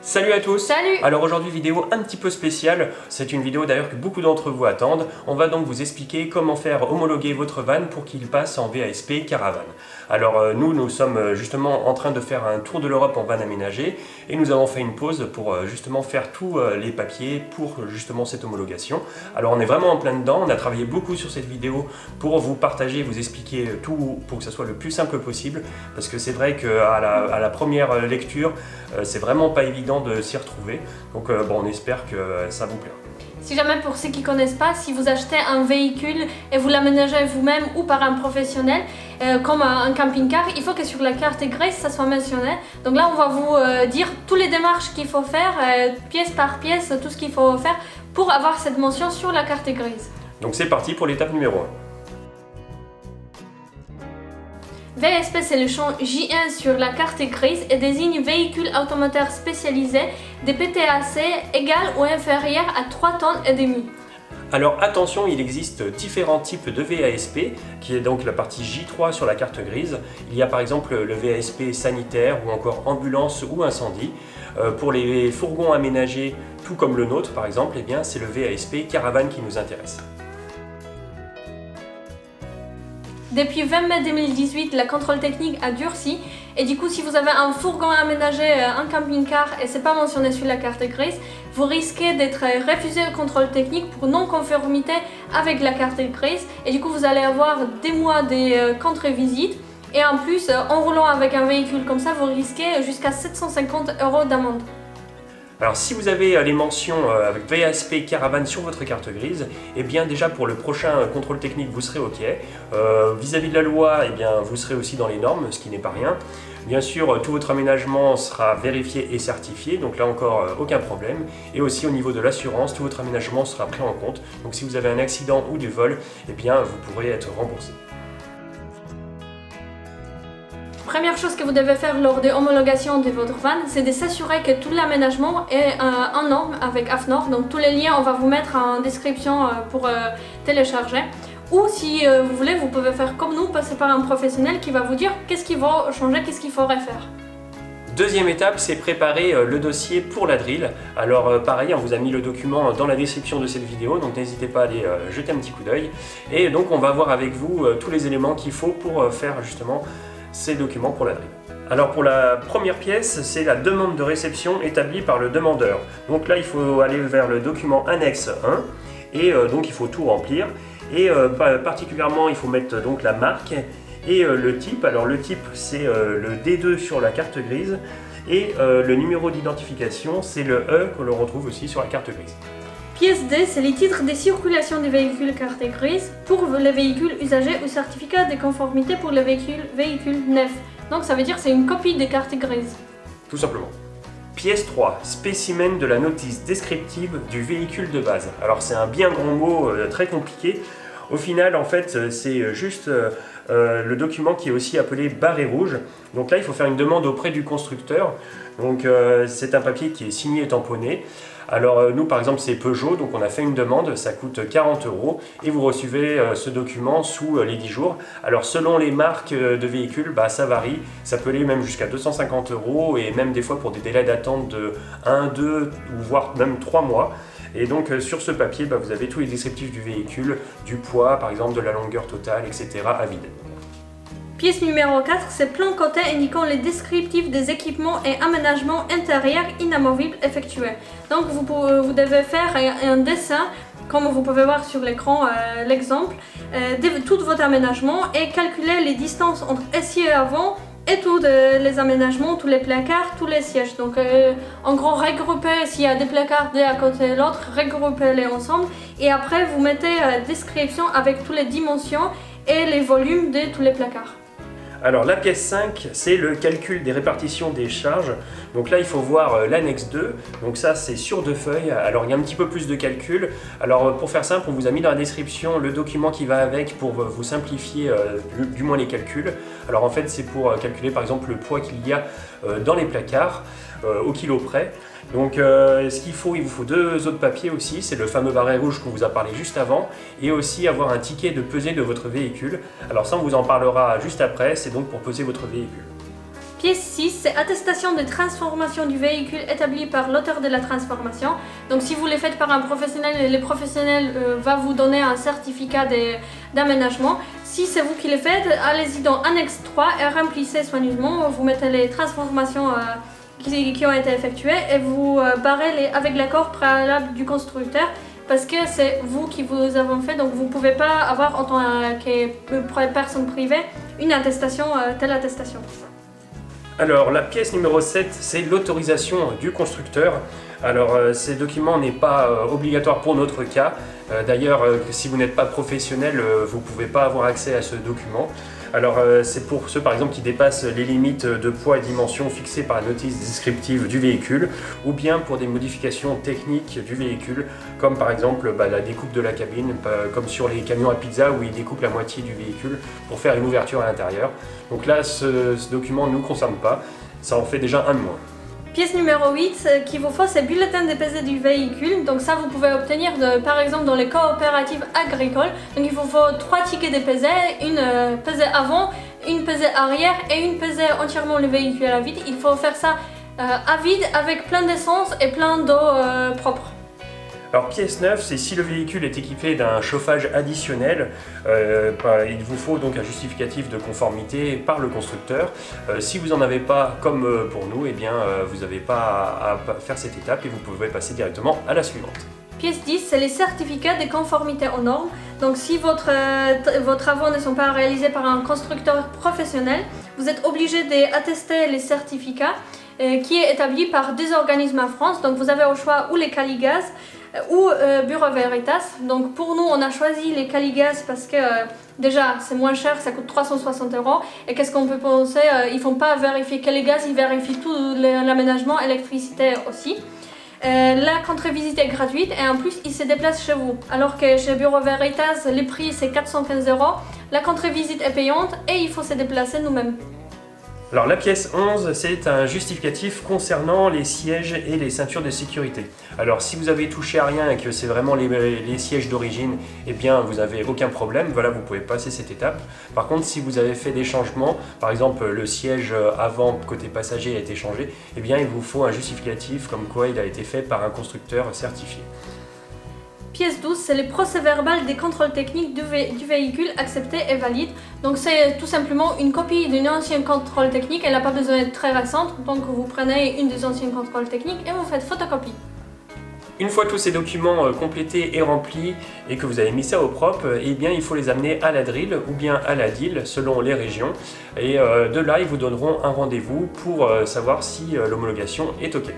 Salut à tous! Salut! Alors aujourd'hui vidéo un petit peu spéciale, c'est une vidéo d'ailleurs que beaucoup d'entre vous attendent. On va donc vous expliquer comment faire homologuer votre van pour qu'il passe en VASP Caravane. Alors nous sommes justement en train de faire un tour de l'Europe en van aménagé et nous avons fait une pause pour justement faire tous les papiers pour justement cette homologation. Alors on est vraiment en plein dedans, on a travaillé beaucoup sur cette vidéo pour vous partager, vous expliquer tout pour que ça soit le plus simple possible parce que c'est vrai qu'à la première lecture c'est vraiment pas évident de s'y retrouver, donc bon, on espère que ça vous plaira. Si jamais pour ceux qui ne connaissent pas, si vous achetez un véhicule et vous l'aménagez vous-même ou par un professionnel, comme un camping-car, il faut que sur la carte grise ça soit mentionné. Donc là on va vous dire toutes les démarches qu'il faut faire, pièce par pièce, tout ce qu'il faut faire pour avoir cette mention sur la carte grise. Donc c'est parti pour l'étape numéro 1. VASP, c'est le champ J1 sur la carte grise et désigne véhicule automoteur spécialisé des PTAC égales ou inférieures à 3,5 tonnes. Alors attention, il existe différents types de VASP, qui est donc la partie J3 sur la carte grise. Il y a par exemple le VASP sanitaire ou encore ambulance ou incendie. Pour les fourgons aménagés, tout comme le nôtre par exemple, eh bien c'est le VASP Caravane qui nous intéresse. Depuis 20 mai 2018, le contrôle technique a durci et du coup si vous avez un fourgon aménagé, un camping-car et c'est pas mentionné sur la carte grise, vous risquez d'être refusé le contrôle technique pour non-conformité avec la carte grise et du coup vous allez avoir des mois de contre-visites et en plus en roulant avec un véhicule comme ça vous risquez jusqu'à 750 € d'amende. Alors si vous avez les mentions avec VASP Caravane sur votre carte grise, eh bien déjà pour le prochain contrôle technique vous serez OK. Vis-à-vis de la loi, eh bien vous serez aussi dans les normes, ce qui n'est pas rien. Bien sûr, tout votre aménagement sera vérifié et certifié, donc là encore aucun problème. Et aussi au niveau de l'assurance, tout votre aménagement sera pris en compte. Donc si vous avez un accident ou du vol, eh bien vous pourrez être remboursé. Première chose que vous devez faire lors de l'homologation de votre van, c'est de s'assurer que tout l'aménagement est en norme avec AFNOR. Donc tous les liens, on va vous mettre en description pour télécharger. Ou si vous voulez, vous pouvez faire comme nous, passer par un professionnel qui va vous dire qu'est-ce qu'il faut changer, qu'est-ce qu'il faudrait faire. Deuxième étape, c'est préparer le dossier pour la drill. Alors pareil, on vous a mis le document dans la description de cette vidéo, donc n'hésitez pas à aller jeter un petit coup d'œil. Et donc on va voir avec vous tous les éléments qu'il faut pour faire justement ces documents pour la drill. Alors pour la première pièce, c'est la demande de réception établie par le demandeur. Donc là, il faut aller vers le document annexe 1 et donc il faut tout remplir. Et particulièrement, il faut mettre donc la marque et le type. Alors le type, c'est le D2 sur la carte grise et le numéro d'identification, c'est le E que l'on retrouve aussi sur la carte grise. Pièce D, c'est les titres de circulation des véhicules carte grise pour les véhicules usagés ou certificat de conformité pour les véhicules neufs. Donc ça veut dire que c'est une copie des cartes grises. Tout simplement. Pièce 3, spécimen de la notice descriptive du véhicule de base. Alors c'est un bien grand mot très compliqué. Au final, en fait, c'est juste le document qui est aussi appelé barré rouge. Donc là, il faut faire une demande auprès du constructeur. Donc c'est un papier qui est signé et tamponné. Alors nous par exemple c'est Peugeot, donc on a fait une demande, ça coûte 40 € et vous recevez ce document sous les 10 jours. Alors selon les marques de véhicules, ça varie, ça peut aller même jusqu'à 250 € et même des fois pour des délais d'attente de 1, 2 ou voire même 3 mois. Et donc sur ce papier, vous avez tous les descriptifs du véhicule, du poids par exemple, de la longueur totale, etc. à vide. Pièce numéro 4, c'est plan côté indiquant les descriptifs des équipements et aménagements intérieurs inamovibles effectués. Donc vous devez faire un dessin, comme vous pouvez voir sur l'écran l'exemple, de tout votre aménagement et calculer les distances entre essieu avant et tous les aménagements, tous les placards, tous les sièges. Donc en gros regrouper, s'il y a des placards d'un à côté de l'autre, regroupez-les ensemble et après vous mettez description avec toutes les dimensions et les volumes de tous les placards. Alors la pièce 5, c'est le calcul des répartitions des charges. Donc là il faut voir l'annexe 2, donc ça c'est sur 2 feuilles, alors il y a un petit peu plus de calcul. Alors pour faire simple, on vous a mis dans la description le document qui va avec pour vous simplifier du moins les calculs. Alors en fait c'est pour calculer par exemple le poids qu'il y a dans les placards au kilo près. Donc ce qu'il faut, il vous faut 2 autres papiers aussi, c'est le fameux barré rouge qu'on vous a parlé juste avant, et aussi avoir un ticket de pesée de votre véhicule. Alors ça on vous en parlera juste après, c'est donc pour peser votre véhicule. Pièce 6, c'est attestation de transformation du véhicule établie par l'auteur de la transformation. Donc si vous les faites par un professionnel, le professionnel va vous donner un certificat d'aménagement. Si c'est vous qui les faites, allez-y dans annexe 3 et remplissez soigneusement. Vous mettez les transformations qui ont été effectuées et vous barrez avec l'accord préalable du constructeur parce que c'est vous qui vous avez fait. Donc vous ne pouvez pas avoir en tant que personne privée une attestation, telle attestation. Alors la pièce numéro 7, c'est l'autorisation du constructeur. Alors ces documents n'est pas obligatoire pour notre cas. D'ailleurs, si vous n'êtes pas professionnel, vous ne pouvez pas avoir accès à ce document. Alors c'est pour ceux par exemple qui dépassent les limites de poids et dimensions fixées par la notice descriptive du véhicule ou bien pour des modifications techniques du véhicule comme par exemple la découpe de la cabine, comme sur les camions à pizza où ils découpent la moitié du véhicule pour faire une ouverture à l'intérieur. Donc là ce document ne nous concerne pas, ça en fait déjà un de moins. Pièce numéro 8 qu'il vous faut, c'est bulletin de pesée du véhicule. Donc ça, vous pouvez obtenir par exemple dans les coopératives agricoles. Donc il vous faut 3 tickets de pesée, une pesée avant, une pesée arrière et une pesée entièrement le véhicule à vide. Il faut faire ça à vide avec plein d'essence et plein d'eau propre. Alors pièce 9, c'est si le véhicule est équipé d'un chauffage additionnel, il vous faut donc un justificatif de conformité par le constructeur. Si vous n'en avez pas, comme pour nous, eh bien, vous n'avez pas à faire cette étape et vous pouvez passer directement à la suivante. Pièce 10, c'est les certificats de conformité aux normes. Donc si vos travaux ne sont pas réalisés par un constructeur professionnel, vous êtes obligé d'attester les certificats qui est établi par des organismes en France. Donc vous avez au choix ou les Caligas ou Bureau Veritas. Donc pour nous, on a choisi les Caligas parce que déjà c'est moins cher, ça coûte 360 €. Et qu'est-ce qu'on peut penser, ils ne font pas vérifier que les gaz, ils vérifient tout l'aménagement, électricité aussi. La contre-visite est gratuite et en plus ils se déplacent chez vous. Alors que chez Bureau Veritas, le prix c'est 415 €. La contre-visite est payante et il faut se déplacer nous-mêmes. Alors la pièce 11, c'est un justificatif concernant les sièges et les ceintures de sécurité. Alors si vous avez touché à rien et que c'est vraiment les sièges d'origine, eh bien vous n'avez aucun problème, voilà, vous pouvez passer cette étape. Par contre, si vous avez fait des changements, par exemple le siège avant côté passager a été changé, eh bien il vous faut un justificatif comme quoi il a été fait par un constructeur certifié. Pièce 12, c'est le procès-verbal des contrôles techniques du véhicule accepté et valide. Donc c'est tout simplement une copie d'une ancienne contrôle technique, elle n'a pas besoin d'être très récente, donc vous prenez une des anciennes contrôles techniques et vous faites photocopie. Une fois tous ces documents complétés et remplis et que vous avez mis ça au propre, eh bien il faut les amener à la DRIL ou bien à la DIL selon les régions et de là ils vous donneront un rendez-vous pour savoir si l'homologation est OK.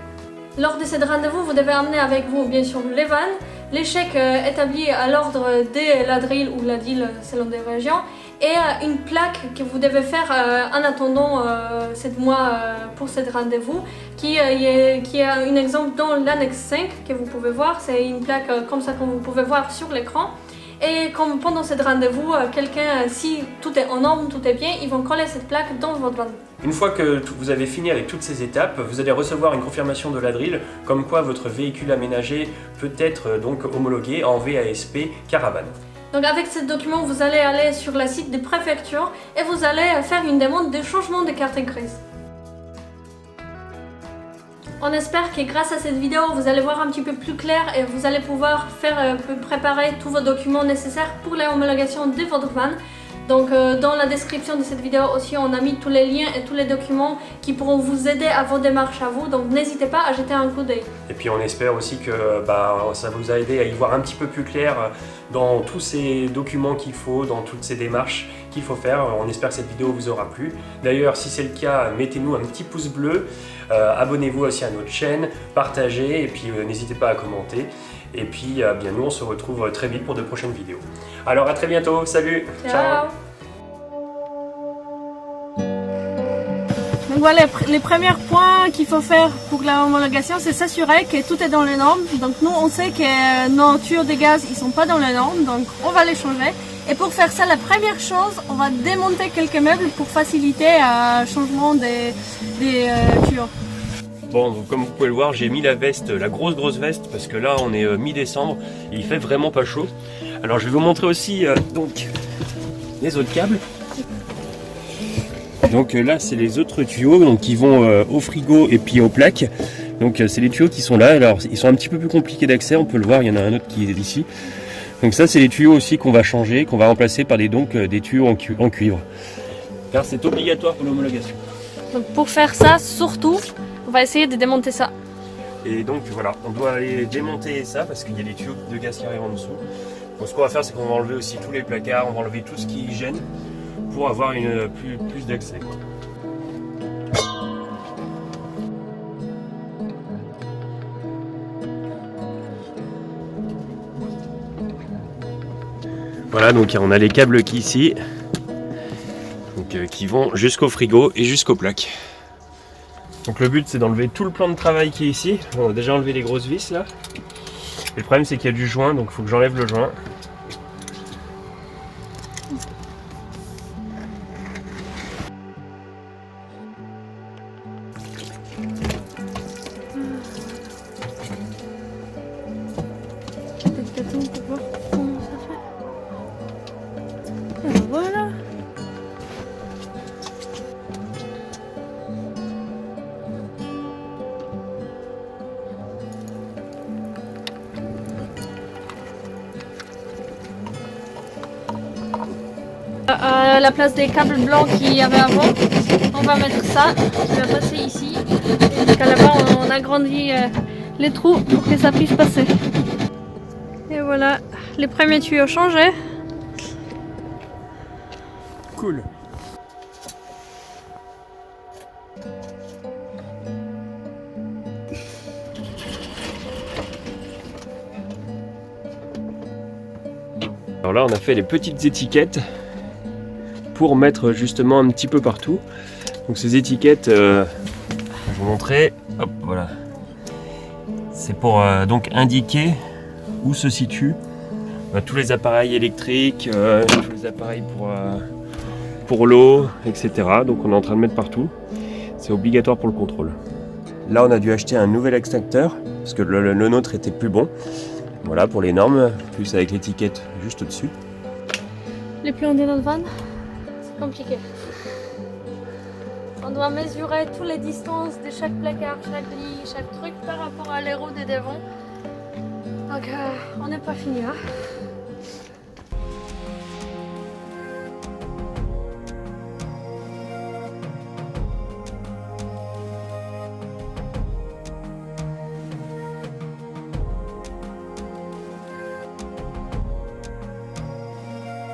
Lors de ce rendez-vous, vous devez amener avec vous bien sûr les vannes, les chèques établis à l'ordre de la DRIL ou la DIL selon des régions et une plaque que vous devez faire en attendant 7 mois pour ce rendez-vous qui est un exemple dans l'annexe 5 que vous pouvez voir. C'est une plaque comme ça que vous pouvez voir sur l'écran. Et comme pendant ce rendez-vous, si tout est en norme, tout est bien, ils vont coller cette plaque dans votre van. Une fois que vous avez fini avec toutes ces étapes, vous allez recevoir une confirmation de la DRIL comme quoi votre véhicule aménagé peut être donc homologué en VASP Caravane. Donc avec ce document, vous allez aller sur le site des préfectures et vous allez faire une demande de changement de carte grise. On espère que grâce à cette vidéo, vous allez voir un petit peu plus clair et vous allez pouvoir préparer tous vos documents nécessaires pour la homologation de votre van. Donc dans la description de cette vidéo aussi, on a mis tous les liens et tous les documents qui pourront vous aider à vos démarches à vous. Donc n'hésitez pas à jeter un coup d'œil. Et puis on espère aussi que ça vous a aidé à y voir un petit peu plus clair dans tous ces documents qu'il faut, dans toutes ces démarches qu'il faut faire. On espère que cette vidéo vous aura plu. D'ailleurs, si c'est le cas, mettez-nous un petit pouce bleu, abonnez-vous aussi à notre chaîne, partagez et puis n'hésitez pas à commenter. Et puis bien nous on se retrouve très vite pour de prochaines vidéos. Alors à très bientôt, salut. Ciao. Donc voilà, les premiers points qu'il faut faire pour la homologation, c'est s'assurer que tout est dans les normes. Donc nous on sait que nos tuyaux de gaz ils sont pas dans les normes, donc on va les changer. Et pour faire ça, la première chose, on va démonter quelques meubles pour faciliter le changement des tuyaux. Bon, donc, comme vous pouvez le voir, j'ai mis la veste, la grosse veste, parce que là on est mi-décembre et il fait vraiment pas chaud. Alors je vais vous montrer aussi donc les autres câbles. Donc là c'est les autres tuyaux donc, qui vont au frigo et puis aux plaques. Donc c'est les tuyaux qui sont là, alors ils sont un petit peu plus compliqués d'accès, on peut le voir, il y en a un autre qui est ici. Donc ça c'est les tuyaux aussi qu'on va changer, qu'on va remplacer par des tuyaux en cuivre. Car c'est obligatoire pour l'homologation. Donc pour faire ça, surtout, on va essayer de démonter ça. Et donc voilà, on doit aller démonter ça parce qu'il y a des tuyaux de gaz qui arrivent en dessous. Donc ce qu'on va faire c'est qu'on va enlever aussi tous les placards, on va enlever tout ce qui gêne pour avoir plus d'accès. Voilà, donc on a les câbles qui ici, donc, qui vont jusqu'au frigo et jusqu'aux plaques. Donc le but c'est d'enlever tout le plan de travail qui est ici. On a déjà enlevé les grosses vis là. Et le problème c'est qu'il y a du joint, donc il faut que j'enlève le joint. Voilà. À la place des câbles blancs qu'il y avait avant, on va mettre ça qui va passer ici. Et jusqu'à là-bas, on agrandit les trous pour que ça puisse passer. Et voilà, les premiers tuyaux changés. Cool. Alors là on a fait les petites étiquettes pour mettre justement un petit peu partout. Donc ces étiquettes, je vais vous montrer. Hop, voilà. C'est pour donc indiquer où se situent tous les appareils électriques, tous les appareils pour l'eau, etc. Donc on est en train de mettre partout. C'est obligatoire pour le contrôle. Là on a dû acheter un nouvel extincteur parce que le nôtre était plus bon. Voilà pour les normes, plus avec l'étiquette juste au-dessus. Les plans de notre van, c'est compliqué. On doit mesurer toutes les distances de chaque placard, chaque lit, chaque truc par rapport à les roues de devant. Donc on n'est pas fini. Hein.